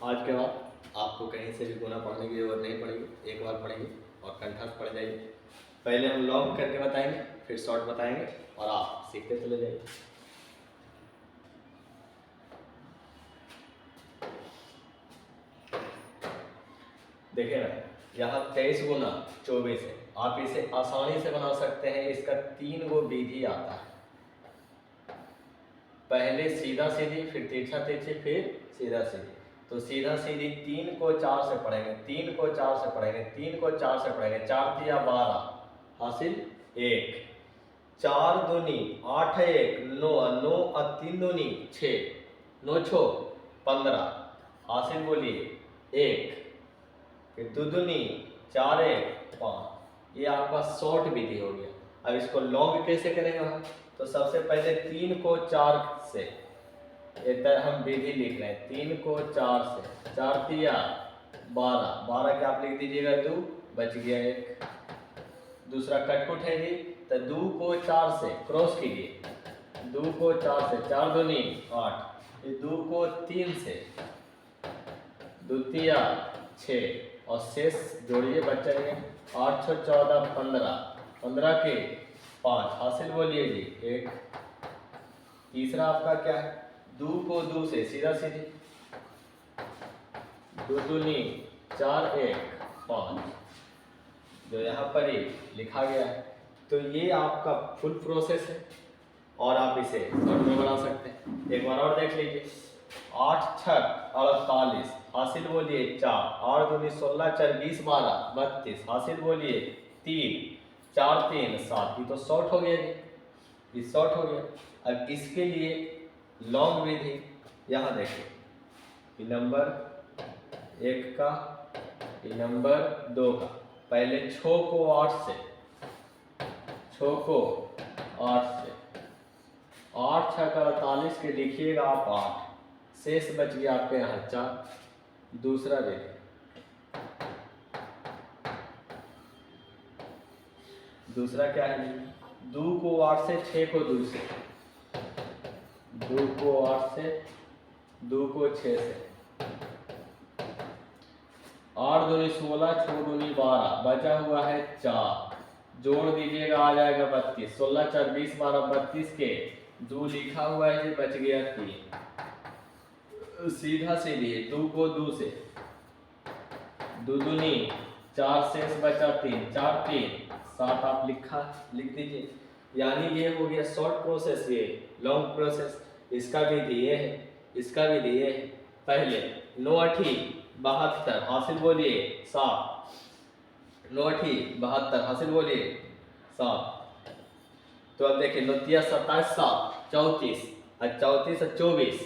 आज के बाद आपको कहीं से भी गुना पढ़ने की जरूरत नहीं पड़ेगी, एक बार पढ़ेंगे और कंठस्थ पढ़ जाइए। पहले हम लॉन्ग करके बताएंगे, फिर शॉर्ट बताएंगे और आप सीखते चले जाइए। देखिए ना, यहाँ 23 गुना 24 है। आप इसे आसानी से बना सकते हैं। इसका 3 गो विधि आता है। पहले सीधा सीधी, फिर तिरछा तिरछी, फिर सीधा सीधी। तो सीधा सीधी 3 को 4 से पढ़ेंगे, 3 को 4 से पढ़ेंगे, 3 को 4 से पढ़ेंगे। 4 तिया 12 हासिल 1, 4 दूनी 8 1 9, 9 और 3 दूनी 6, 9 छो 15 हासिल बोलिए 1, फिर 2 दूनी 4 1 5। ये आपका शॉर्ट विधि हो गया। अब इसको लॉन्ग कैसे करेंगे हम? तो सबसे पहले 3 को 4 से इधर हम विधि लिख रहे हैं। 3 को 4 से, 4 तिया 12, 12 के आप लिख दीजिएगा 2, बच गया 1। दूसरा कटकुट है जी, तो 2 को 4 से क्रॉस कीजिए, 2 को 4 से, 4 दूनी 8, 2 को 3 से, 2 तिया 6 और शेष जोड़िए बच्चे 8 6 14 15, 15 के 5 हासिल बोलिए जी 1। तीसरा आपका क्या है? 2 को 2 से सीधा सीधी, 2 दूनी 4 1 5, जो यहाँ पर ही लिखा गया है। तो ये आपका फुल प्रोसेस है और आप इसे शॉर्ट में बना सकते हैं। एक बार और देख लीजिए। 8 6 48 हासिल बोलिए 4, 8 दूनी 16 4 20 12 32 हासिल बोलिए 3, 4 3 7। ये तो शॉर्ट हो गया जी, ये शॉर्ट हो गया। अब इसके लिए लॉन्ग विधि यहाँ देखिए, नंबर 1 का, नंबर 2 का। पहले 6 को 8 से, 6 को 8 से, 8 6 का 48 के लिखिएगा आप 8, शेष बच गया आपके यहाँ 4। दूसरा देखिए, दूसरा क्या है? 2 को 8 से, 6 को 2 से, 2 को 8 से, 2 को 6 से, 8 दूनी 16 6 दूनी 12, बचा हुआ है 4, जोड़ दीजिएगा आ जाएगा 32, 16 4 20 12 32 के 2 लिखा हुआ है, बच गया 3। सीधा सीधी 2 को 2 से, 2 दूनी 4 शेष बचा 3, 4 3 7 आप लिख दीजिए। यानी ये हो गया शॉर्ट प्रोसेस, ये लॉन्ग प्रोसेस। इसका विधि ये है, इसका विधि ये है। पहले 9 8 72 हासिल बोलिए 7, 9 8 72 हासिल बोलिए 7। तो अब देखिए 9 तिया 27 7 34 और 34 और 24,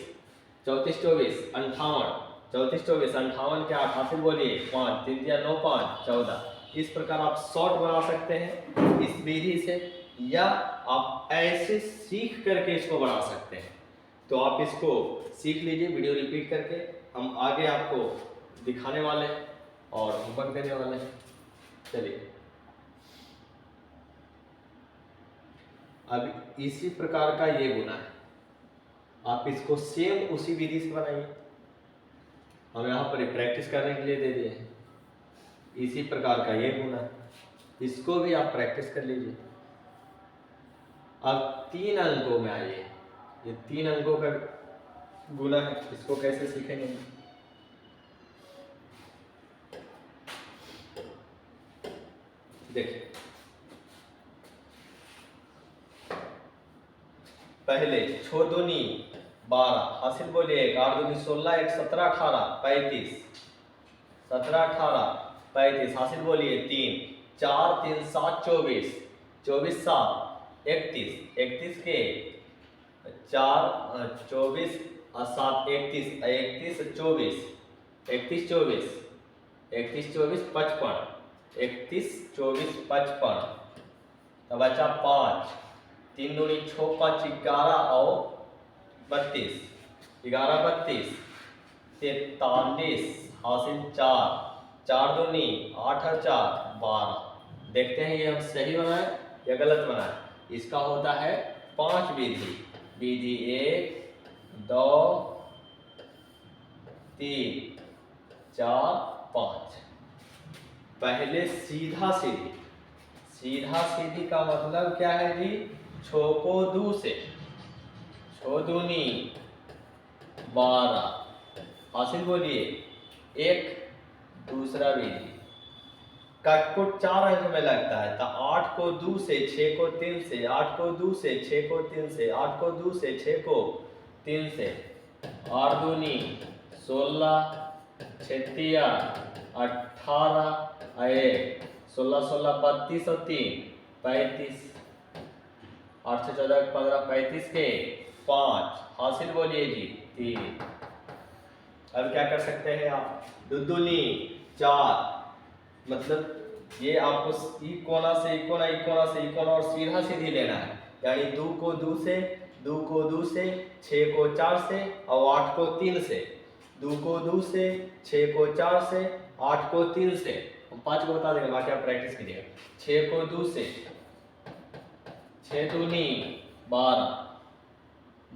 34 24 58, 34 24 58 के 8 हासिल बोलिए 5, 3 तिया 9 5 14। इस प्रकार आप शॉर्ट बना सकते हैं इस विधि से, या आप ऐसे सीख करके इसको बना सकते हैं। तो आप इसको सीख लीजिए वीडियो रिपीट करके। हम आगे आपको दिखाने वाले हैं और होमवर्क देने वाले हैं। चलिए, अब इसी प्रकार का ये गुना है, आप इसको सेम उसी विधि से बनाइए। हम यहाँ पर प्रैक्टिस करने के लिए दे दिए हैं। इसी प्रकार का ये गुना है, इसको भी आप प्रैक्टिस कर लीजिए। अब 3 अंकों में आइए। ये 3 अंकों का गुना है, इसको कैसे सीखेंगे? देखिए, पहले 6 दूनी 12 हासिल बोलिए 8 दूनी 16 1 17 18 35, 17 18 35 हासिल बोलिए 3, 4 3 7 24, 24 7 31, 31 के 4 24 और 7 31, 31 24, 31 24, 31 24 55, 31 24 55। तो बचा 5, 3 दूनी 6 5 11 और 32, 11 32 43 हासिल 4, 4 दूनी 8 और 4 12। देखते हैं ये हम सही बनाए या गलत बनाए। इसका होता है 5 विधि। विधि 1 2 3 4 5। पहले सीधा सीधी, सीधा सीधी का मतलब क्या है जी, छो को दू से, छो दूनी 12, हासिल बोलिए एक। दूसरा विधि कटकुट 4 अंक में लगता है, तो 8 को 2 से, 6 को 3 से, 8 को 2 से, 6 को 3 से, 8 को 2 से, 6 को 3 से, 8 दूनी 16, 6 18, 1 16 16 32 और 3 35, 8 से 14 15 35 के 5, हासिल बोलिए जी 3। अब क्या कर सकते हैं आप, दुदुनी 4, मतलब ये आपको ई कोना से ई कोना, ई कोना से ई कोना और सीधा सीधी लेना है, यानी 2 को 2 से, 2 को 2 से, 6 को 4 से और 8 को 3 से, 2 को 2 से, 6 को 4 से, 8 को 3 से, हम 5 को बता देंगे, बाकी आप प्रैक्टिस कीजिएगा। 6 को 2 से, 6 दूनी 12,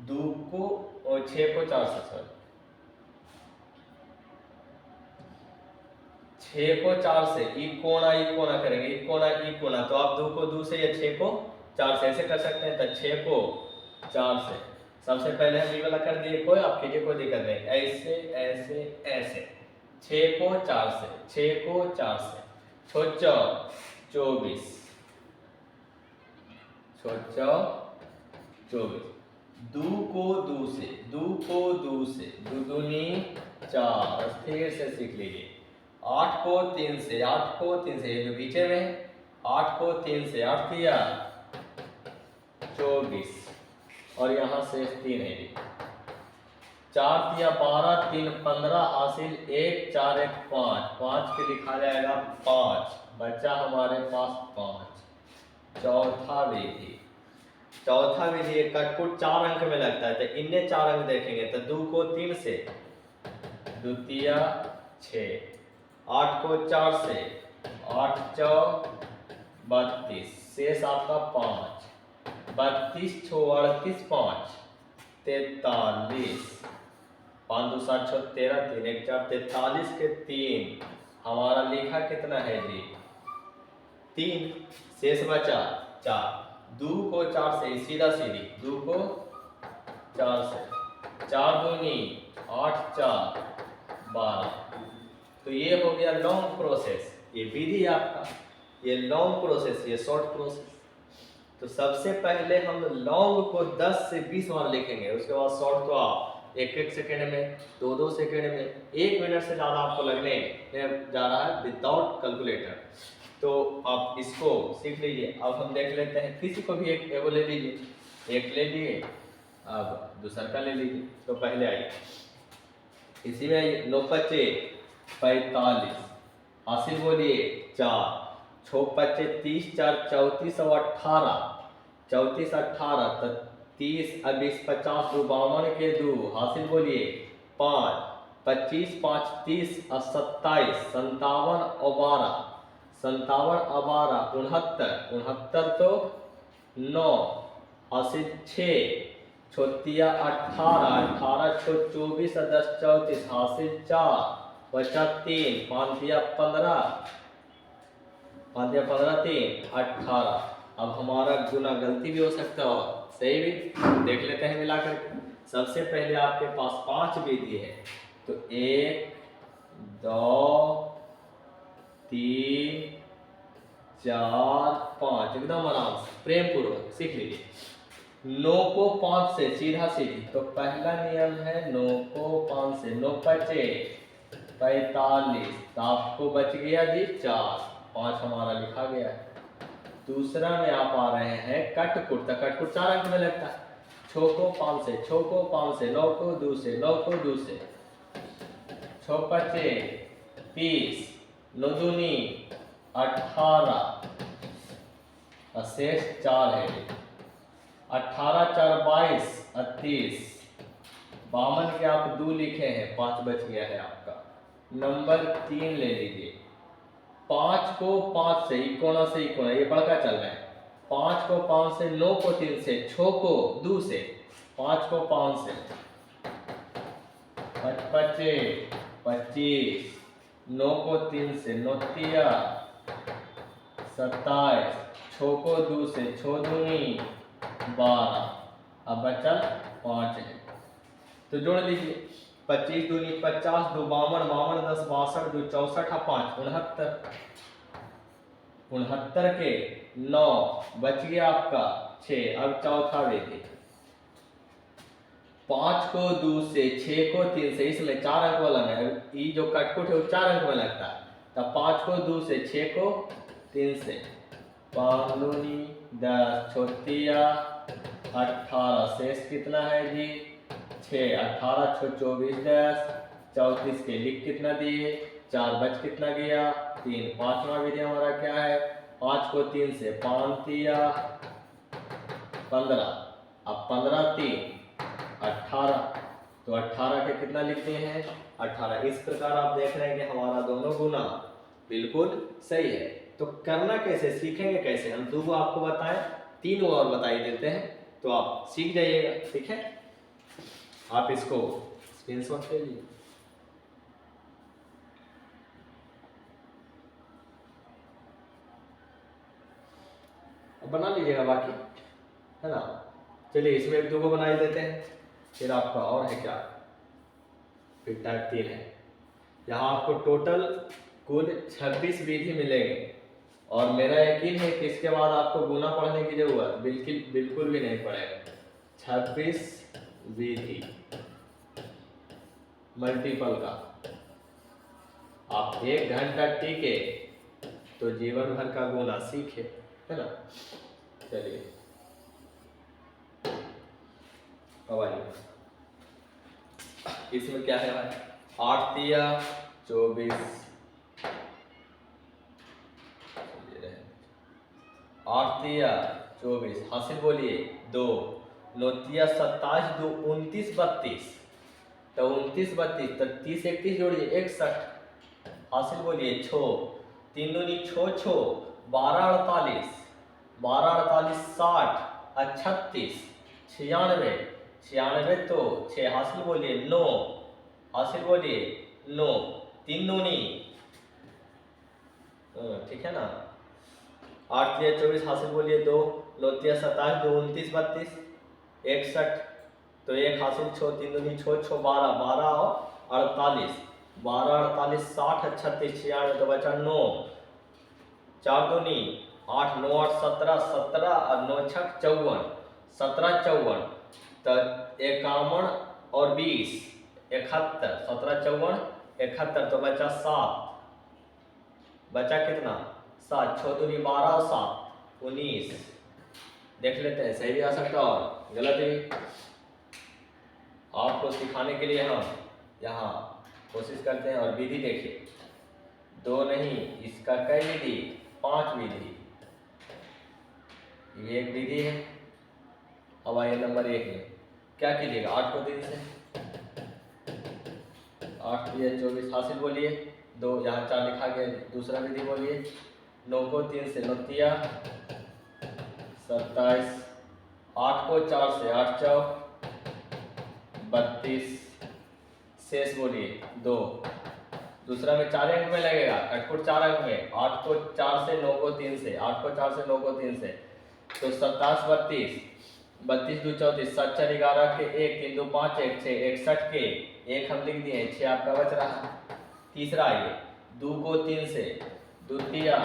2 को और 6 को 4 से, सॉरी 6 को 4 से ई कोना करेंगे, ई कोना, तो आप 2 को 2 से या 6 को 4 से ऐसे कर सकते हैं, तो 6 को 4 से सबसे पहले हम ये वाला कर दिए, कोई आप कीजिए, कोई दिक्कत नहीं, ऐसे ऐसे ऐसे 6 को 4 से, 6 को 4 से, 6 24, 24, 2 को 2 से, 2 को 2 से, 2 दूनी 4, फिर से सीख लीजिए। 8 को 3 से, 8 को 3 से, ये जो पीछे में 8 को 3 से, 8 किया 24 और यहाँ से 3 है जी, 4 किया 12, 3 15, हासिल 1 4 1 5, 5 के लिखा जाएगा 5, बच्चा हमारे पास 5। चौथा विधि, चौथा विधि कटकुट 4 अंक में लगता है, तो इन्हें 4 अंक देखेंगे, तो 2 को 3 से, द्वितीया 6, 8 को 4 से, 8 4 32, शेष आपका 5, 32 6 38 5 43, 5 2 7 6 13, 3 1 4 43 के 3, हमारा लिखा कितना है जी 3, शेष बचा 4, 2 को 4 से सीधा सीधी, 2 को 4 से, 4 दूनी 8 4 12, तो ये हो गया लॉन्ग प्रोसेस, ये विधि आपका, ये लॉन्ग प्रोसेस, ये शॉर्ट प्रोसेस। तो सबसे पहले हम लॉन्ग को 10 से 20 बार लिखेंगे, उसके बाद शॉर्ट को आप 1 सेकेंड में, 2 सेकेंड में, 1 मिनट से ज़्यादा आपको लगने जा रहा है विदाउट कैलकुलेटर, तो आप इसको सीख लीजिए। अब हम देख लेते हैं, किसी को भी एक एगो ले लीजिए, एक ले लिए, अब दूसरा का ले लीजिए। तो पहले आइए, इसी में 9 25 45, हासिल बोलिए 4, 6 25 30, 4 34 और 18, 34 18, तो 30 और 20 50, 2 52 के 2, हासिल बोलिए 5, 25 5 30 और 27, 57 और 12, 57 और 12 69, 69 तो 9, हासिल 6, छोतिया 18, 18 छो 24 और 10 34, हासिल 4, बचा 3, 5 दिया 15, 5 दिया 15 3 18। अब हमारा गुना गलती भी हो सकता है और सही भी, देख लेते हैं मिलाकर। सबसे पहले आपके पास 5 विधि है, तो 1 2 3 4 5, एकदम आराम से प्रेम पूर्वक सीख लीजिए। 9 को 5 से सीधा सीधी, तो पहला नियम है 9 को 5 से, 9 25 45, तो आपको बच गया जी 4, 5 हमारा लिखा गया है। दूसरा में आप आ रहे हैं कटकुट, तो कटकुट 4 अंक में लगता है, 6 को 5 से, 6 को 5 से, 9 को 2 से, 9 को 2 से, 6 25 30, 9 दूनी 18, शेष 4 है, 18 4 22 38, 52 के आप 2 लिखे हैं, 5 बच गया है आपका। नंबर 3 ले लीजिए, 5 को 5 से, इकोना से इकोना, ये बड़का चल रहा है, 5 को 5 से, 9 को 3 से, 6 को 2 से, 5 को 5 से, 25 25 9 को 3 से 9 तिया 27, 6 को 2 से 6 दूनी 12, अब बचा 5 है। तो जोड़ लीजिए 25 दूनी 50, 2 52, 52 10 62, 2 64, 5 69, 69 के 9 बच गया आपका 6। अब चौथा विधि 5 को 2 से 6 को 3 से, इसमें 4 अंक वाला है, ये जो कटकुट है वो 4 अंक में लगता है। तब 5 को 2 से 6 को 3 से 5 दूनी 10 छोटिया 18, शेष कितना है जी 6, 18 6 24 10 34 के लिख कितना दिए 4, बच कितना गया 3। पांचवा विधि हमारा क्या है 5 को 3 से 5 तिया 15, अब 15 3 18, तो 18 के कितना लिखते हैं 18। इस प्रकार आप देख रहे हैं कि हमारा दोनों गुना बिल्कुल सही है। तो करना कैसे, सीखेंगे कैसे, हम दो आपको बताएं, 3 और बताई देते हैं, तो आप सीख जाइएगा। ठीक है, आप इसको स्क्रीनशॉट ले लीजिए। बना लीजिएगा बाकी, है ना। चलिए इसमें एक दो को बना ही देते हैं, फिर आपका और है क्या, फिर टाइप 3 है। यहाँ आपको टोटल कुल 26 विधि मिलेंगे, और मेरा यकीन है कि इसके बाद आपको गुना पढ़ने की जरूरत बिल्कुल भी नहीं पड़ेगा। 26 विधि मल्टीपल का आप 1 घंटा टीके तो जीवन भर का गुना सीखे, है ना। चलिए अब आइए, इसमें क्या है भाई 8 तिया 24, 8 तिया 24 हासिल बोलिए 2, 9 तिया 27, 2 29 32, तो 29 32 तो 30 31 जोड़िए 61, हासिल बोलिए 6, 3 दूनी 6 6, 12 48, 12 48 60, 36, 96, 96 तो 6, हासिल बोलिए 9, हासिल बोलिए 9, 3 दूनी, ठीक है ना, 8 तिया 24 हासिल बोलिए 2, 9 तिया 27, 2 29 32, 61, तो 1 हासिल 6, 3 दूनी 6 6, 12 12 और 48, 12 48 60, 36, 96, तो बचा 9, 4 दूनी 8, 9 8 17, 17 और 9 6 54, 17 54, तो 51 और 20 71, 17 54 71, तो बचा 7, बचा कितना 7, 6 दूनी 12 और 7 19। देख लेते हैं सही भी आ सकता और गलत भी, आपको सिखाने के लिए हम यहाँ कोशिश करते हैं। और विधि देखिए 2 नहीं, इसका कई विधि 5 विधि, ये एक विधि है। अब आइए नंबर 1 में क्या कीजिएगा 8 को 3 से 8 तिया 24 हासिल बोलिए 2, यहाँ 4 लिखा गया, दूसरा विधि बोलिए 9 को 3 से 9 तिया 27, 8 को 4 से 8 चौक 32, शेष बोलिए 2, दूसरा में 4 अंक में लगेगा, कटकुट 4 अंक में, 8 को 4 से 9 को 3 से, 8 को 4 से 9 को 3 से, तो 27 32, 32 2 34, 7 4 11 के 1, 3 2 5 1 6, 61 के 1 हम लिख दिए, 6 आपका बच रहा। तीसरा आइए 2 को 3 से 2 तिया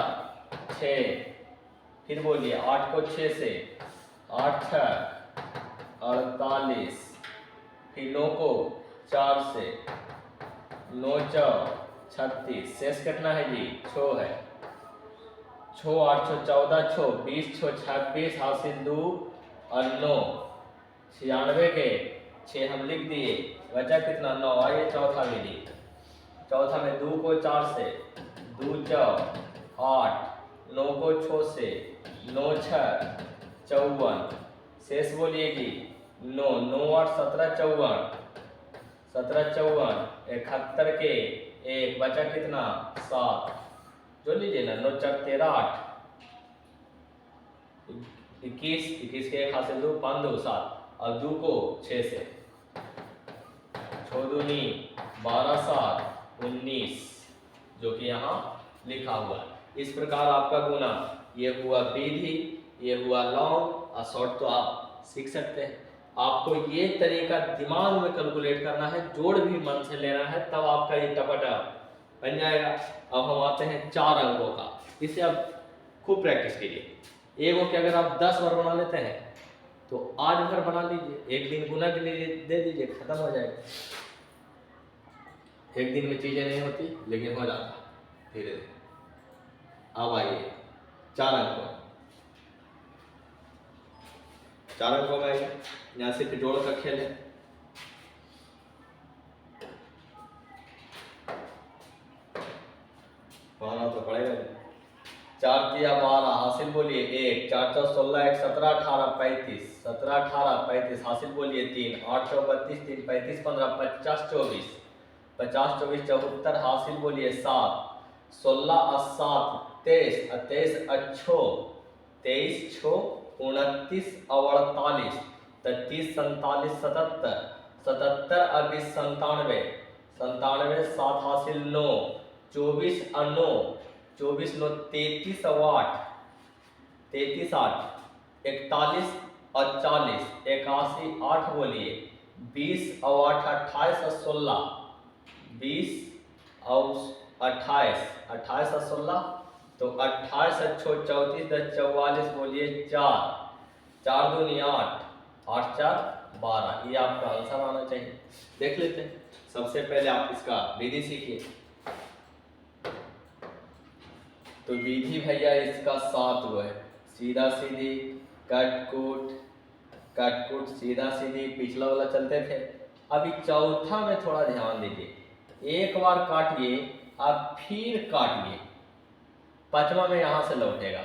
6, फिर बोलिए 8 को 6 से 8 6 48, फिर 9 को 4 से 9 4 36, शेष कितना है जी 6 है, 6 8 6 14 6 20 6 26 हासिल 2 और 9, 96 के 6 हम लिख दिए, बचा कितना 9। आइए चौथा विधि, चौथा में 2 को 4 से 2 4 8, 9 को 6 से 9 6 54, शेष बोलिए जी 9 9 8 17 54, 17 54, 71 के 1 बचा कितना 7, जो लीजिए ना 9 4 13 8, 21 21 के 1 हासिल 2 5 2 7, और 2 को 6 से 6 दूनी 12 7 19, जो कि यहाँ लिखा हुआ है। इस प्रकार आपका गुना, ये हुआ विधि, ये हुआ लॉन्ग और शॉर्ट तो आप सीख सकते हैं। आपको ये तरीका दिमाग में कैलकुलेट करना है, जोड़ भी मन से लेना है, तब आपका ये टपटा बन जाएगा। अब हम आते हैं 4 अंकों का, इसे आप खूब प्रैक्टिस कीजिए। एगो के अगर आप 10 बार बना लेते हैं तो आज भर बना लीजिए, एक दिन गुना के लिए दे दीजिए, खत्म हो जाएगा। एक दिन में चीजें नहीं होती लेकिन हो जाता धीरे धीरे। अब आइए 4 अंकों, 4 अंकों में यहाँ सिर्फ जोड़ का खेल है। पढ़ना तो पड़ेगा। 4 तिया 12 हासिल बोलिए 1, 4 चौ 16, 1 17 18 35, 17 18 35 हासिल बोलिए 3, 8 चौ 32, 3 35 15 50 24, 50 24 74 हासिल बोलिए 7, 16 और 7 23, 23 अच्छो 23 छो 29 और 48, 33 47 77, 77 और 20 97, 97 7 हासिल 9, 24 और 9, 24 9 33 और 8, 33 8, 41 और 40, 81 8 बोलिए, 20 और 8 28 और 16, 20 और 28, 28 और 16 तो 28 अच्छो 34 10 44 बोलिए 4, 4 दूनी 8, 8 4 12। ये आपका आंसर आना चाहिए। देख लेते हैं। सबसे पहले आप इसका विधि सीखिए। तो विधि भैया इसका 7 वो है, सीधा सीधी, कट कूट सीधा सीधी, पिछला वाला चलते थे। अभी चौथा में थोड़ा ध्यान दीजिए, एक बार काटिए अब फिर काटिए, पांचवा में यहां से लौटेगा,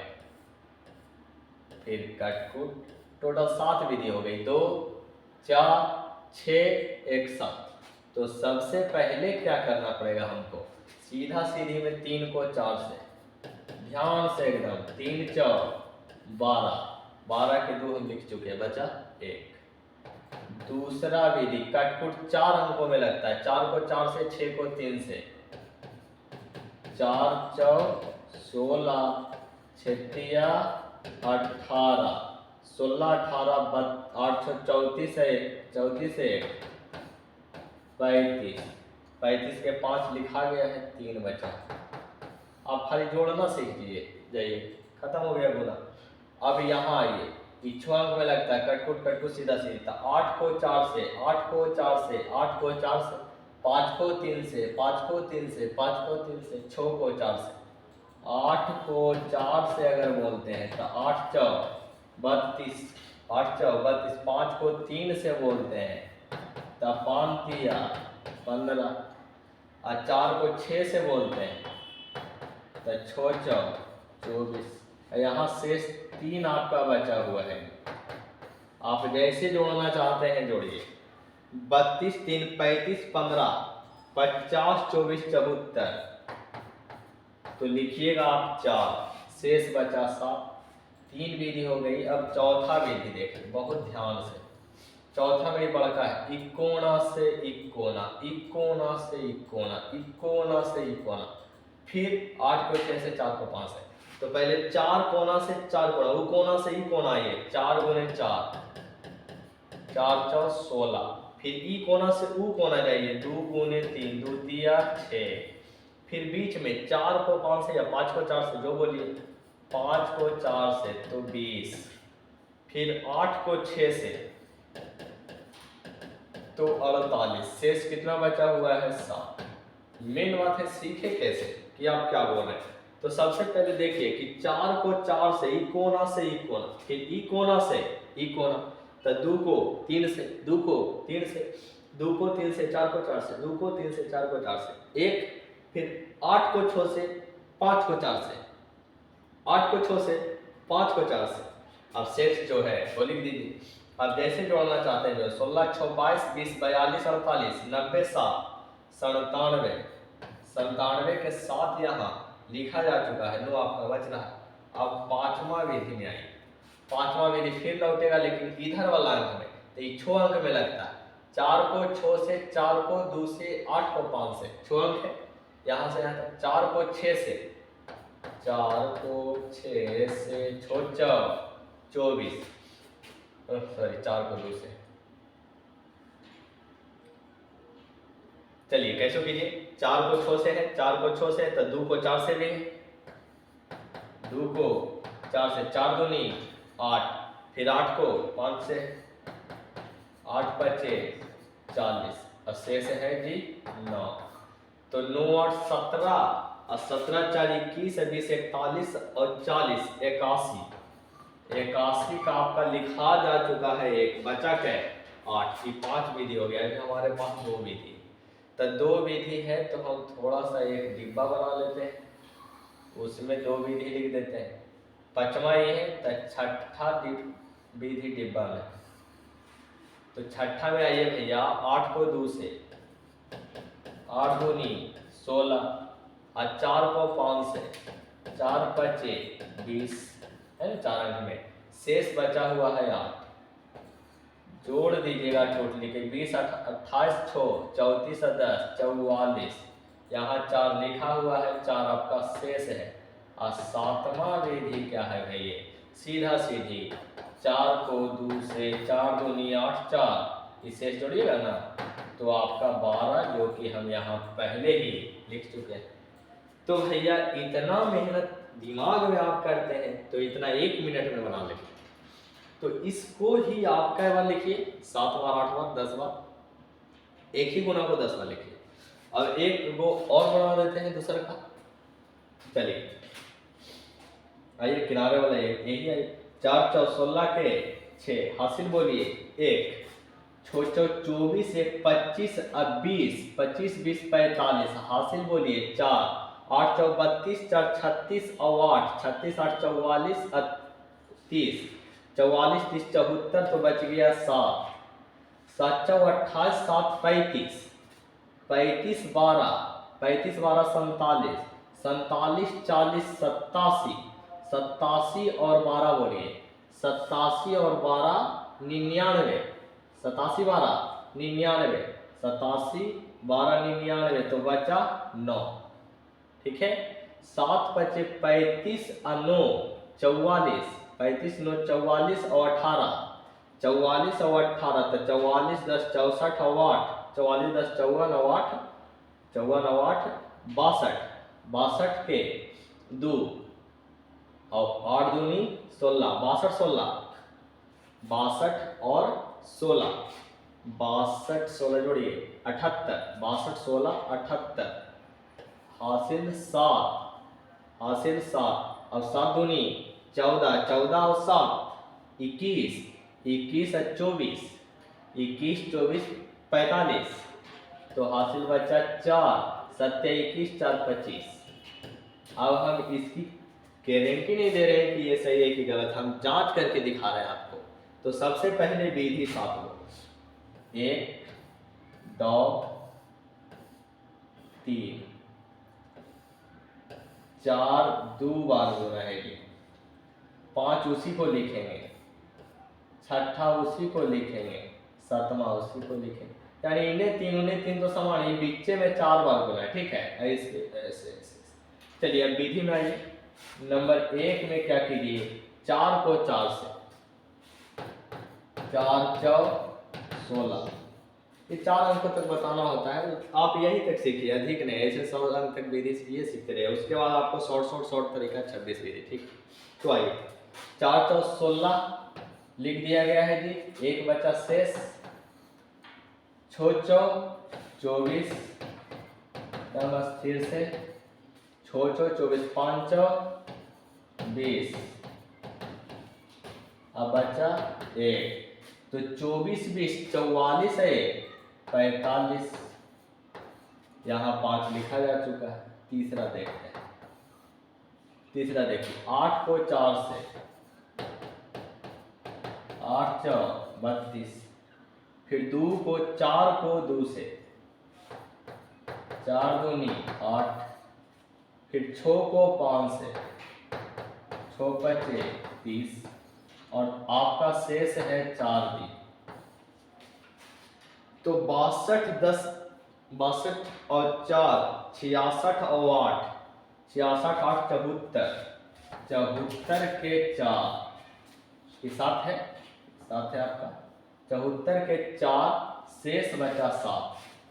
फिर कट कूट। टोटल 7 विधि हो गई, 2 4 6 1 7। तो सबसे पहले क्या करना पड़ेगा हमको, सीधा सीधी में 3 को 4 से, ध्यान से एकदम, 3 4 12, 12 के 2 हम लिख चुके हैं, बचा 1। दूसरा विधि कटकुट 4 अंकों में लगता है, 4 को 4 से, 6 को 3 से, 4 4 16 छतिया 18, 16 18 8 34 है, 34 से 35, 35 के 5 लिखा गया है, 3 बचा। आप खाली जोड़ना सीख जाइए, खत्म हो गया गुना। अब यहाँ आइए, पिछुआ अंक में लगता है कटकुट सीधा सीधा, 8 को 4 से, 8 को 4 से, 8 को 4 से, 5 को 3 से, 5 को 3 से, 5 को 3 से, 6 को 4 से, 8 को 4 से अगर बोलते हैं तो 8 चौ 32, 8 चौ 32, 5 को 3 से बोलते हैं तो 5 तिया 15, और 4 को 6 से बोलते हैं तो 6 चौ 24। यहाँ शेष 3 आपका बचा हुआ है, आप जैसे जोड़ना चाहते हैं जोड़िए। 32 3 35 15 50 24 74, तो लिखिएगा आप 4, शेष बचा 7। 3 विधि हो गई। अब चौथा विधि देखिए बहुत ध्यान से। चौथा में बड़का है, इकोना से इकोना, इकोना से इकोना, इकोना से इकोना, फिर 8 को 6 से, 4 को 5 से। तो पहले 4 कोना से 4 कोना, वो कोना से ही कोना आइए, 4 गुने 4, 4 चौ 16, फिर ई कोना से ऊ कोना जाइए, 2 गुने 3, 2 दिया 6, फिर बीच में 4 को 5 से या 5 को 4 से, जो बोलिए 5 को 4 से तो 20, फिर 8 को 6 से तो 48, शेष कितना बचा हुआ है 7। मेन बात है सीखे कैसे कि आप क्या बोल रहे हैं। तो सबसे पहले देखिए कि 4 को 4 से, ई कोना से ई कोना, फिर ई कोना से ई कोना, तो 2 को 3 से, 2 को 3 से, 2 को 3 से, 4 को 4 से, 2 को 3 से, 4 को 4 से, 1, फिर 8 को 6 से, 5 को 4 से, 8 को 6 से, 5 को 4 से। अब शेष जो है वो लिख दीजिए। अब जैसे जोड़ना चाहते हैं, जो 16 6 22 20 42 48 90 7 97, 97 के 7 यहाँ लिखा जा चुका है, नो आपका बच रहा है। अब 5वां विधि में आइए, 5वां विधि फिर लौटेगा लेकिन इधर वाला अंक में, तो ये 6 अंक में लगता है। 4 को 6 से, 4 को 2 से, 8 को 5 से, 6 अंक है, यहाँ से यहाँ तक 4 को 6 से, 4 को 6 से 24, सॉरी 4 को 2 से, चलिए कैसे कीजिए, 4 को 6 से है, 4 को 6 से तो 2 को 4 से भी है, 2 को 4 से, 4 दूनी 8, फिर 8 को 5 से, 8 बचे 40 और शेष है जी 9। तो 9 8 17 और 17 4 21 20 41 और 40 81, 81 का आपका लिखा जा चुका है, एक बचा क्या 8 की 5 विधि हो गया है, हमारे पास 2 विधि, तो 2 विधि है तो हम थोड़ा सा एक डिब्बा बना लेते हैं, उसमें 2 विधि लिख देते हैं, 5वां ये है तो 6ठा विधि डिब्बा में, तो 6ठा में आइए भैया 8 को 2 से, 8 दूनी 16 और 4 को 5 से, 4 बचे 20 है ना 4 अंक में, शेष बचा हुआ है 8, जोड़ दीजिएगा टोटली के 20 28 6 34 10 44, यहाँ 4 लिखा हुआ है, 4 आपका शेष है, और 7वां विधि क्या है भैया, सीधा सीधी 4 को 2 से, 4 दूनी 8 4, इसे जोड़िएगा ना तो आपका 12, जो कि हम यहाँ पहले ही लिख चुके हैं। तो भैया इतना मेहनत दिमाग में आप करते हैं तो इतना 1 मिनट में बना लेंगे, तो इसको ही आप क्या बार लिखिए, 7 बार 8 बार 10 बार, एक ही गुना को 10 बार लिखिए। अब एक वो और बना देते हैं दूसरा का, चलिए आइए किनारे वाला यही आइए, 4 4 16 के 6 हासिल बोलिए 1, 6 4 24 1 25 अब 20 25 20 45 हासिल बोलिए 4, 8 4 32 4 36 और 8 36 8 44 30, 44 30 74 तो बच गया 7, 7 4 28 7 35, 35 12 35 12 47, 47 40 87, 87 और 12 बोलिए 87 और 12 99, 87 12 99, 87 12 99 तो बचा 9, ठीक है। 7 बचे 35 और 9 44, 35 9 44 और 18, 44 और 18 तो 44 10 64 और 8, 44 10 54 और 8, 54 और 8 62, 62 के 2 और 8 दूनी 16, 62 16, 62 और 16, 62 16 जोड़िए 78, 62 16 78, हासिल 7, हासिल 7, अब 7 दूनी 14, 14 और 7 21, 21 और 24, 21 24 45, तो हासिल बचा 4, 7 21 4 25। अब हम इसकी गारंटी नहीं दे रहे हैं कि ये सही है कि गलत, हम जांच करके दिखा रहे हैं आपको। तो सबसे पहले विधि 7 लो, 1 2 3 4 2 बार हो रहेगी, 5 उसी को लिखेंगे, 6ठा उसी को लिखेंगे, 7वां उसी को लिखेंगे, यानी इन्हें तीन तो समान ही, बीच में 4 बार बोला है, ठीक है ऐसे ऐसे ऐसे। चलिए अब विधि में आइए, नंबर 1 में क्या कीजिए, 4 को 4 से, 4 4 16, ये 4 अंक तक बताना होता है, आप यही तक सीखिए, अधिक नहीं, ऐसे 100 अंक तक विधि ये सीखते रहे, उसके बाद आपको शॉर्ट तरीका 26 विधि, ठीक। तो आइए 4 4 16 लिख दिया गया है जी, एक बचा शेष, 6 24 एकदम स्थिर से, 6 24 5 20, अब बचा 1, तो 24 20 44 है 45, यहाँ 5 लिखा जा चुका है। तीसरा देखते हैं, तीसरा देखिए 8 को 4 से, 8 4 32, फिर 2 को 4 को 2 से, 4 दूनी 8, फिर 6 को 5 से, 6 बचे 30, और आपका शेष है 4 भी, तो 62 10 62 और 4 66 और 8 66 8 74 74 के 4 ये 7 है, 7 है आपका 74 के 4 शेष बचा 7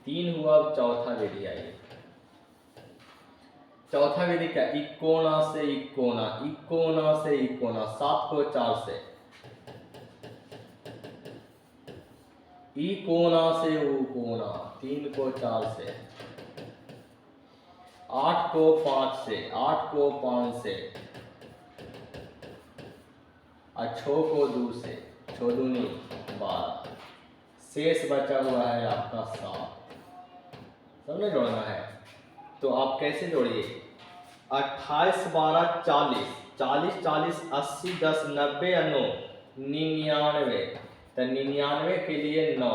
3 हुआ। अब चौथा विधि आई, चौथा विधि क्या, इकोना से इकोना, इकोना से इकोना 7 को 4 से, ई कोना से ऊ कोना 3 को 4 से, 8 को 5 से, 8 को 5 से और 6 को 2 से, 6 दूनी 12 शेष बचा हुआ है आपका 7। सबने जोड़ना है तो आप कैसे जोड़िए, 28 12 40 40 40 80 10 90 और 9 99, तो 99 के लिए 9,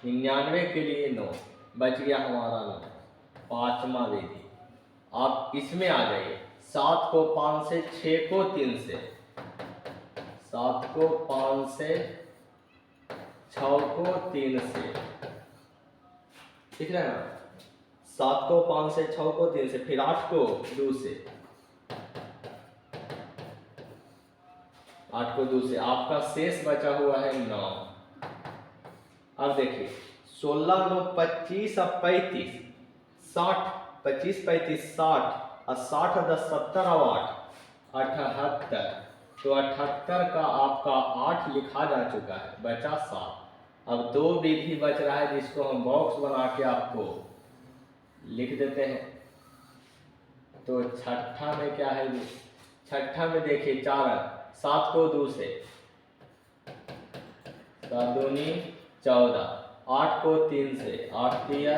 99 के लिए 9 बच गया हमारा 9। पांचवा विधि, आप इसमें आ जाइए, 7 को 5 से, 6 को 3 से, 7 को 5 से, 6 को 3 से, ठीक है ना, 7 को 5 से, 6 को 3 से, फिर 8 को 2 से, 8 को 2 से आपका शेष बचा हुआ है 9। अब देखिए 16 9 25 और 35 60, 25 35 60 और 60 और 10 70 और 8 78, तो 78 का आपका 8 लिखा जा चुका है, बचा 7। अब 2 विधि बच रहा है जिसको हम बॉक्स बना के आपको लिख देते हैं। तो छठा में क्या है, छठा में देखिए 4 7 को 2 से, 7 दूनी 14, 8 को 3 से, 8 तिया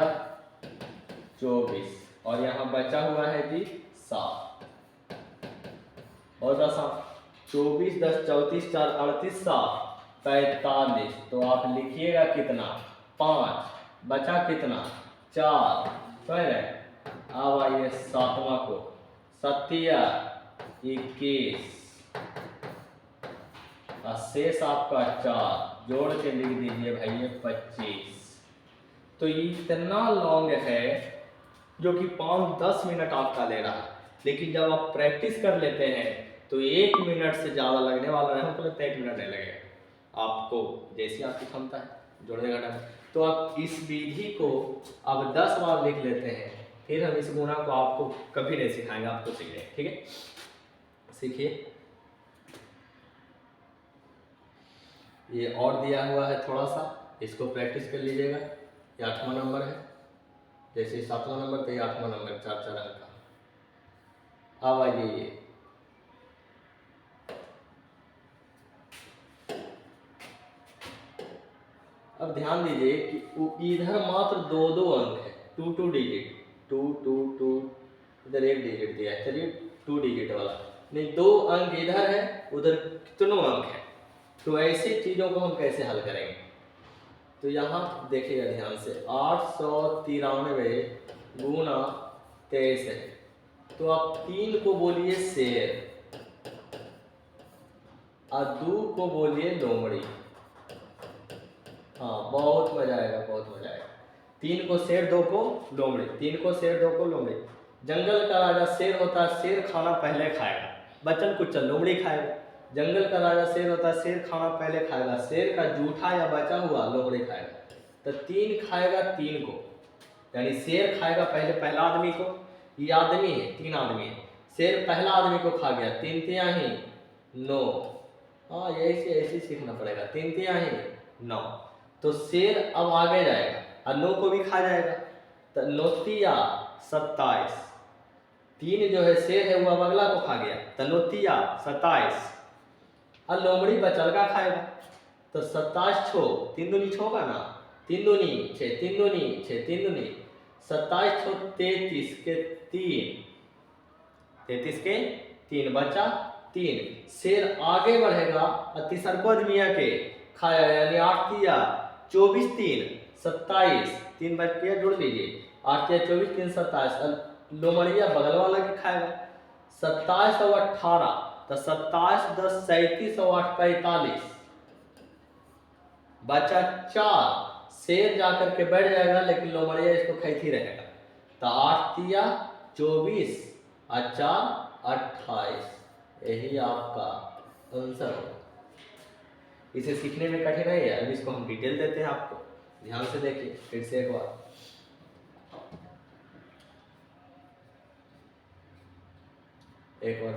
24 और यहाँ बचा हुआ है जी 7 और 10 24 10 34 4 38 7 45, तो आप लिखिएगा कितना 5, बचा कितना 4, है। अब आइए 7वां को, 7 21 और शेष आपका 4 जोड़ के लिख दीजिए भैया 25। तो ये इतना लॉन्ग है जो कि 5-10 मिनट आपका ले रहा है, लेकिन जब आप प्रैक्टिस कर लेते हैं तो 1 मिनट से ज़्यादा लगने वाला है, हमको लगता है 1 मिनट नहीं लगेगा आपको, जैसी आपकी क्षमता है जोड़ने का टाइम। तो आप इस विधि को अब 10 बार लिख लेते हैं, फिर हम इस गुणा को आपको कभी नहीं सिखाएंगे, आपको सीखने, ठीक है। सीखिए, ये और दिया हुआ है थोड़ा सा, इसको प्रैक्टिस कर लीजिएगा। ये 8वां नंबर है, जैसे 7वां नंबर तो ये 8वां नंबर 4-4 अंक का। अब आइए अब ध्यान दीजिए कि इधर मात्र 2-2 अंक है, 2 डिजिट, 2 इधर 1 डिजिट दिया है, चलिए 2 डिजिट वाला नहीं, 2 अंक इधर है, उधर कितनों अंक है, तो ऐसी चीज़ों को हम कैसे हल करेंगे। तो यहाँ देखिएगा ध्यान से, 893 गुना 23 है, तो आप 3 को बोलिए शेर और 2 को बोलिए लोमड़ी। हाँ बहुत मजा आएगा, बहुत मजा आएगा। 3 को शेर, 2 को लोमड़ी, 3 को शेर, 2 को लोमड़ी। जंगल का राजा शेर होता है, शेर खाना पहले खाएगा, बचन कुचल लोमड़ी खाएगा। जंगल का राजा शेर होता है, शेर खाना पहले खाएगा, शेर का जूठा या बचा हुआ लोमड़ी खाएगा। तो 3 खाएगा 3 को, यानी शेर खाएगा पहले पहला आदमी को, ये आदमी है 3 आदमी है, शेर पहला आदमी को खा गया, 3 तिया ही 9। हाँ ऐसे सीखना पड़ेगा, 3 तिया ही 9। तो शेर अब आगे जाएगा और 9 को भी खा जाएगा, तो 9 तिया 27। 3 जो है शेर है वो अब अगला को खा गया, तो 9 तिया 27 और लोमड़ी बचल का खाएगा, तो 27 छो 3 दूनी 6 का ना, 3 दूनी 6, 3 दूनी 6, 3 दूनी 27 छो 33 के 3, 33 के 3 बचा 3। शेर आगे बढ़ेगा और तीसरको आदमिया के खाया, यानी 8 तिया 24 3 27, 3 बच गया, जोड़ लीजिए 8 तिया 24 3 27, लोमड़िया बगल वाला के खाएगा 27 और 18, तो 27 10 37 और 8 45 बचा 4, शेर जाकर के बैठ जाएगा लेकिन लोमड़िया इसको खाती रहेगा। तो 8 तिया 24 और 4 28, यही आपका आंसर होगा। इसे सीखने में कठिन है। अब इसको हम डिटेल देते हैं आपको, ध्यान से देखिए फिर से एक बार।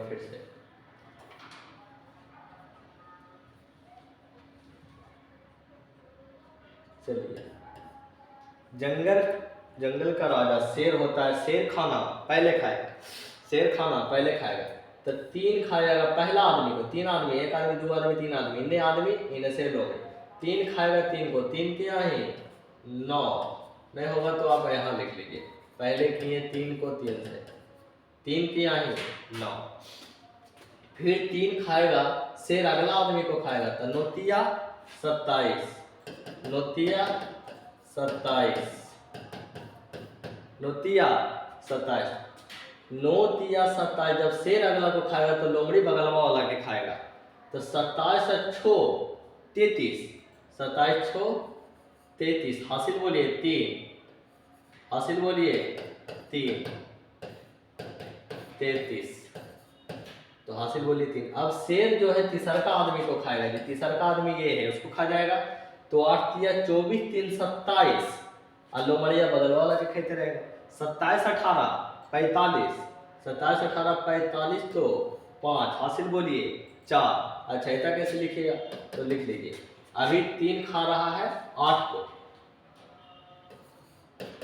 फिर से चलिए। जंगल का राजा शेर होता है। शेर खाना पहले खाएगा। तो 3 खाएगा पहला आदमी को, 3 आदमी, 1 आदमी 2 आदमी 3 आदमी, इन्हें आदमी इनसे लोग 3 खाएगा 3 को, 3 क्या है 9, नहीं होगा तो आप यहाँ लिख लीजिए। पहले किए 3 को 3 से, 3 क्या है 9। फिर 3 खाएगा शेर, अगला आदमी को खाएगा तो 9 तिया 27, 9 तिया 27, 9 तिया 27, 9 तिया 27। जब शेर अगला को खाएगा तो लोमड़ी बगलवा वाला के खाएगा। तो 27 और 6 33, 27 6 33, हासिल बोलिए 3, हासिल बोलिए 3 33, तो हासिल बोलिए 3। अब शेर जो है तीसरा आदमी को खाएगा, जो तीसरा आदमी ये है उसको खा जाएगा। तो 8 तिया 24 3 27, और लोमड़िया बगल वाला के खाते रहेगा। 27 18 45, 27 18 45 तो 5, हासिल बोलिए 4। अच्छा ऐसा कैसे लिखिएगा, तो लिख लीजिए। अभी 3 खा रहा है 8 को,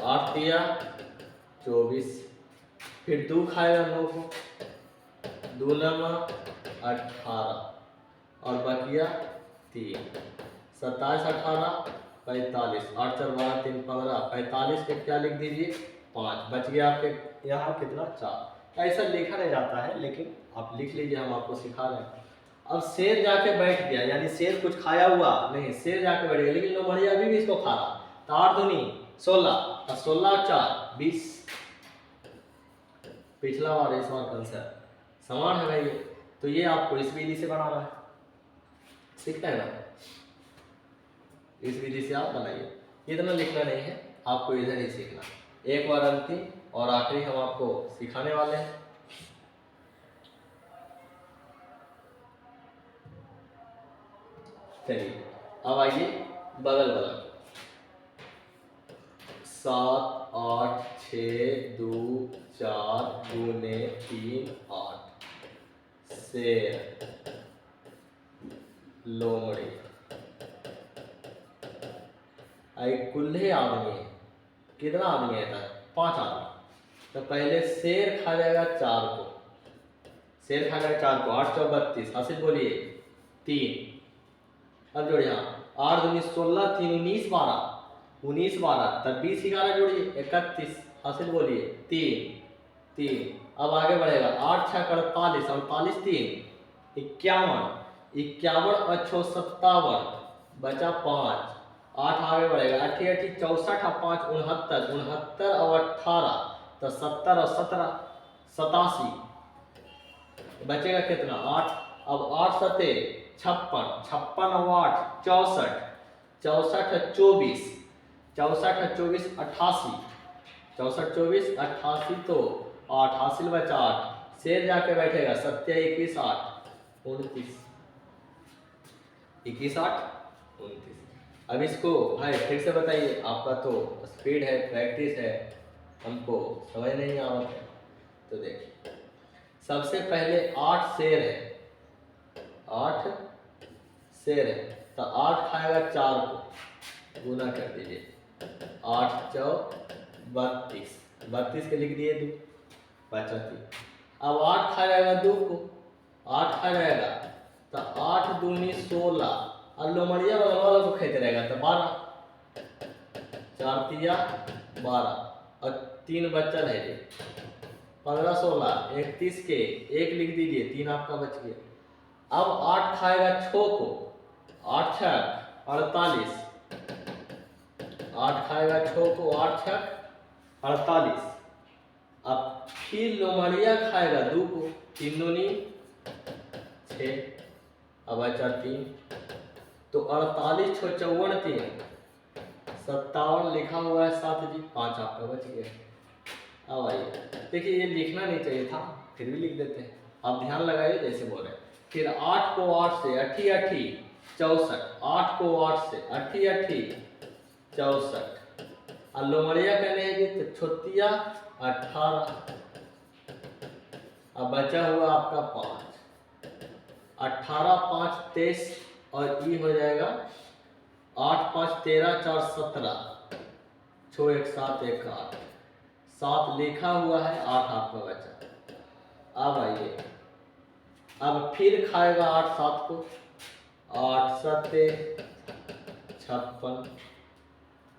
8 तिया 24, फिर 2 खाएगा 9 को, 2 9 18, और बकिया 3, 27 18 45, 8 4 12 3 15, 45 के क्या लिख दीजिए 5, बच गया आपके यहाँ कितना 4। ऐसा लिखा नहीं जाता है लेकिन आप लिख लीजिए, हम आपको सिखा रहे हैं। अब शेर जाके बैठ गया, यानी शेर कुछ खाया हुआ नहीं, शेर जाके बैठ गया, लेकिन लोमड़िया अभी भी इसको खा रहा। तो 8 दूनी 16, और 16 और 4 20, पिछला बार इस बार आंसर समान है भाई। तो ये आपको इस विधि से बनाना है, सीखना है ना, इस विधि से आप बनाइए। इतना लिखना नहीं है आपको, इधर ही सीखना। एक बार अंतिम और आखिरी हम आपको सिखाने वाले हैं। चलिए अब आइए बगल वाला। 7 8 6 2 4 गुने 3 8, शेर लोमड़ी। कुल्हे आदमी है, कितना आदमी है 5 आदमी। तो पहले शेर खा जाएगा 4 को, शेर खा जाएगा 4 को, 8 4 32, हासिल बोलिए 3। अब जोड़िए 8 दूनी 16 3 19 12, 19 12, तब 20 11 जोड़िए 31, हासिल बोलिए 3। अब आगे बढ़ेगा 8 6 48, 48 3 51, 51 और 6 57, बचा 5, 8 आगे बढ़ेगा 8 8 64 और 5 69, 69 और 18 तो 70 और 17 87, बचेगा कितना 8। अब 8 7 56, 56 और 8 64, 64 और 24, 64 और 24 88, 64 24 88 तो 8, हासिल बचा 8। शेर जाके बैठेगा 7 21 8 29, 21 8 29। अब इसको भाई फिर से बताइए, आपका तो स्पीड है, प्रैक्टिस है, हमको समझ नहीं आ रहा है। तो देखिए सबसे पहले 8 शेर है, 8 शेर है, तो 8 खाएगा 4 को, गुना कर दीजिए 8 4 32, 32 के लिख दिए 2, बचा 3। अब 8 खा जाएगा 2 को, 8 खा जाएगा तो 8 दूनी 16, और लोमड़िया वाला को खाते रहेगा तो 12, 4 तिया 12, और 3 बच्चा है 15 16 31 के 1 लिख दीजिए, 3 आपका बच गया। अब 8 खाएगा 6 को, 8 6 48, 8 खाएगा 6 को, 8 6 48। अब फिर लोमड़िया खाएगा 2 को, 3 दूनी 6, अब बचा 3, तो 48 6 54 3 57 लिखा हुआ है 7 जी, 5 आपका बच गया। अब आइए देखिए, ये लिखना नहीं चाहिए था, फिर भी लिख देते हैं, आप ध्यान लगाइए जैसे बोल रहे हैं। फिर 8 को 8 से अठी अठी 64, 8 को 8 से अठी अठी 64, और लोमड़िया करने हैं तो छोतिया 18, अब बचा हुआ आपका 5, 18 5 23, और ये हो जाएगा 8 5 13 4 17, 6 1 7 1 8, 7 लिखा हुआ है, 8 आपका बचा। अब आइए, अब फिर खाएगा 8 7 को, 8 7 56,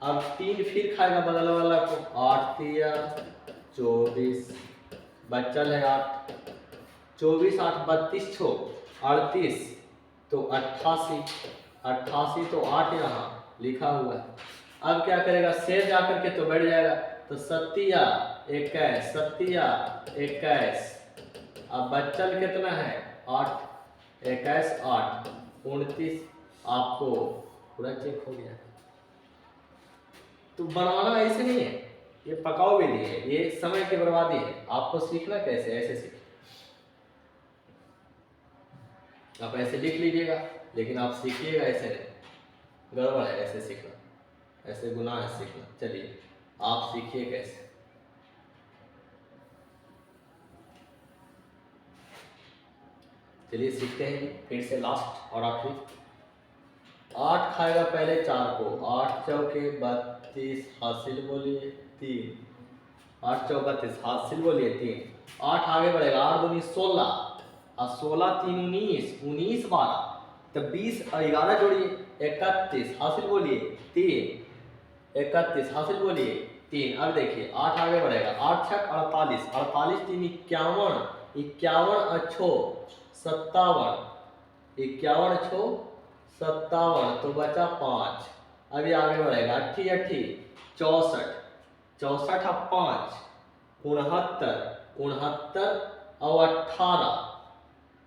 अब 3 फिर खाएगा बगल वाला को, 8 3 24, बचल है 8, 24 8 32 छो 38, तो 88, 88 तो 8 यहाँ लिखा हुआ है। अब क्या करेगा, शेर जा करके तो बैठ जाएगा, तो 7 21, 7 21, अब बचल कितना है 8, 21 8 29, आपको पूरा चेक हो गया। तो बनाना ऐसे नहीं है, ये पकाओ भी नहीं है, ये समय की बर्बादी है। आपको सीखना कैसे, ऐसे सीख, आप ऐसे लिख लीजिएगा, लेकिन आप सीखिएगा ऐसे नहीं, गड़बड़ है ऐसे सीखना, ऐसे गुनाह है सीखना। चलिए आप सीखिए कैसे। चलिए सीखते हैं फिर से, लास्ट और आखिरी। 8 खाएगा पहले 4 को, 8 चौके 32, हासिल बोलिए 3, 8 चौक 32, हासिल बोलिए 3, 8 आगे बढ़ेगा, 8 दूनी 16, और 16 3 19, 19 12, तो 20 और 11 जोड़िए 31, हासिल बोलिए 3, 31 हासिल बोलिए 3। अब देखिए 8 आगे बढ़ेगा, 8 छक 48, 48 3 51, 51 अच्छो 57, 51 अच्छो 57, तो बचा 5। अभी आगे बढ़ेगा, 80 80 64, 64 5 69, 69 और 18,